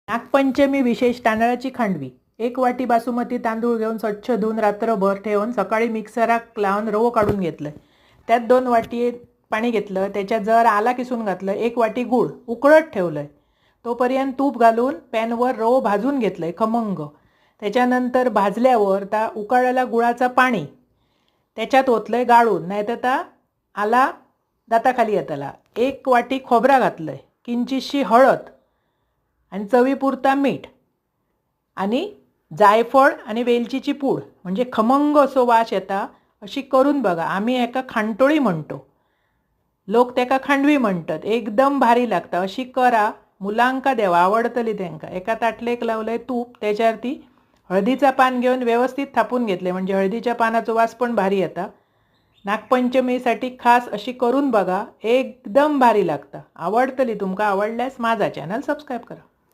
नागपंचमी विशेष तांदळाची खांडवी। 1 वाटी बासुमती तांदूळ घेऊन स्वच्छ धुवून रात्रभर ठेवून सकाळी मिक्सरात लावून रवो काढून घेतलं। त्यात 2 वाटी पाणी घेतलं, त्याच्यात जर आला किसून घातलं, 1 वाटी गूळ उकळत ठेवलंय। तोपर्यंत तूप घालून पॅनवर रवो भाजून घेतलंय खमंग। त्याच्यानंतर भाजल्यावर त्या उकळलेला गुळाचं पाणी त्याच्यात ओतलंय गाळून, नाहीतर त्या आला दाताखाली येतला। 1 वाटी खोबरा घातलंय, किंचितशी हळद आणि चवीपुरता मीठ आणि जायफळ आणि वेलचीची पूड, म्हणजे खमंग असो वास येता। अशी करून बघा। आम्ही एका खांटोळी म्हणतो, लोक त्याका खांडवी म्हणतात। एकदम भारी लागता। अशी करा, मुलांका देवा, आवडतली त्यांका। एका ताटलेक लावलंय तूप, त्याच्यावरती हळदीचा पान घेऊन व्यवस्थित थापून घेतले, म्हणजे हळदीच्या पानाचा वास पण भारी येता। नागपंचमीसाठी खास अशी करून बघा, एकदम भारी लागता। आवडतली तुमका। आवडल्यास माझा चॅनल सबस्क्राईब करा।